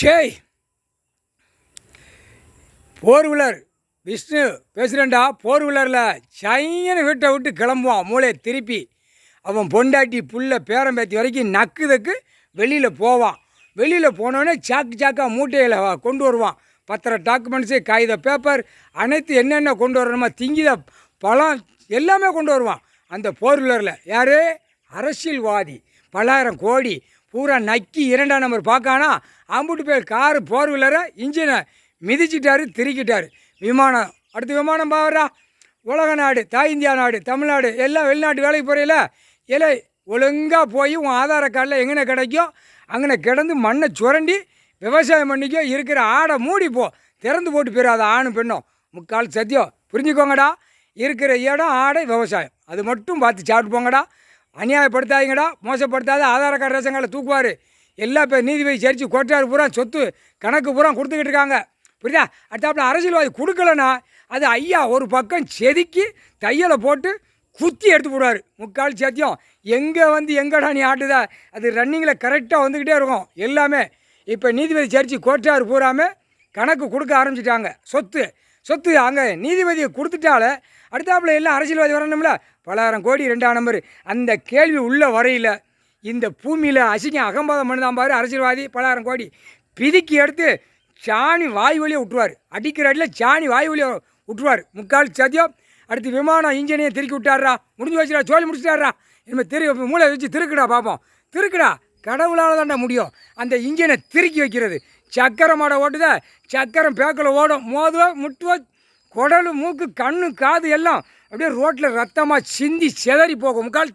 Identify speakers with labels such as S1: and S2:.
S1: ஷேய் four wheeler Vishnu பேசுகிறேன்டா. Four வீலரில் சைன்னு வீட்டை விட்டு கிளம்புவான் மூளையை திருப்பி. அவன் பொண்டாட்டி புள்ள பேரம்பேத்தி வரைக்கும் நக்குதக்கு வெளியில் போவான். வெளியில் போனோடனே சாக்காக மூட்டையில் கொண்டு வருவான். பத்திர டாக்குமெண்ட்ஸு, காகித பேப்பர் அனைத்து என்னென்ன கொண்டு வரணுமா, திங்கித பழம் எல்லாமே கொண்டு வருவான் அந்த ஃபோர் வீலரில். யார்? அரசியல்வாதி. பல்லாயிரம் கோடி பூரா நக்கி 2ஆம் நம்பர் பார்க்கானா அம்புட்டு பேர் காரு ஃபோர் வீலரை இன்ஜினை மிதிச்சிட்டாரு, திருக்கிட்டார். விமானம், அடுத்து விமானம் பாவரா. உலக நாடு, தாய் இந்தியா நாடு, தமிழ்நாடு எல்லாம் வெளிநாட்டு வேலைக்கு போகிறையில இல்லை ஒழுங்காக போய் உன் ஆதார கார்டில் எங்கே கிடைக்கும் அங்கே கிடந்து மண்ணை சுரண்டி விவசாயம் பண்ணிக்கோ. இருக்கிற ஆடை மூடிப்போ, திறந்து போட்டு போயிடாத ஆணும் பெண்ணும். முக்கால் சத்தியம் புரிஞ்சுக்கோங்கடா. இருக்கிற இடம் ஆடை விவசாயம், அது மட்டும் பார்த்து சாப்பிட்டு போங்கடா. அநியாயப்படுத்தாதீங்கடா, மோசப்படுத்தாத. ஆதார கார்டு ரேஷன் கார்டில் தூக்குவார். எல்லா பேர் நீதிபதி சரிச்சு கோட்டார் பூரா சொத்து கணக்கு பூரா கொடுத்துக்கிட்டு இருக்காங்க. புரியுதா? அடுத்தாப்புல அரசியல்வாதி கொடுக்கலன்னா அது ஐயா ஒரு பக்கம் செதுக்கி தையலை போட்டு குத்தி எடுத்து போடுவார். முக்கால் சத்தியம். எங்கே வந்து எங்கடா நீ ஆட்டுதா, அது ரன்னிங்கில் கரெக்டாக வந்துக்கிட்டே இருக்கும் எல்லாமே. இப்போ நீதிபதி சரிச்சு கோட்டார் பூராமே கணக்கு கொடுக்க ஆரம்பிச்சிட்டாங்க. சொத்து அங்கே நீதிபதியை கொடுத்துட்டால அடுத்தாப்புல எல்லாம் அரசியல்வாதி வரணும்ல. பல்லாயிரம் கோடி 2ஆம் நம்பர். அந்த கேள்வி உள்ள வரையில் இந்த பூமியில் அசிங்கம் அகம்பாதம் பண்ணுதான் பாரு அரசியல்வாதி. பல்லாயிரம் கோடி பிதுக்கி எடுத்து சாணி வாய் வழியை விட்டுருவார். அடிக்கிற அடியில் சாணி வாய் வழியை விட்டுருவார். முக்கால் சத்தியம். அடுத்து விமானம் இன்ஜினையை திருக்கி விட்டாரா, முடிஞ்சு வச்சுடா, சோழி முடிச்சிட்டாரா. இனிமேல் மூளை வச்சு திருக்குடா பார்ப்போம். திருக்குடா, கடவுளால் தான்டா முடியும் அந்த இன்ஜினை திருக்கி வைக்கிறது. சக்கரை மாடை ஓட்டுத, சக்கரம் பேக்கில் ஓடும், மோதுவ முட்டுவ, குடல் மூக்கு கண்ணு காது எல்லாம் அப்படியே ரோட்டில் ரத்தமாக சிந்தி செதறி போகும். முக்கால்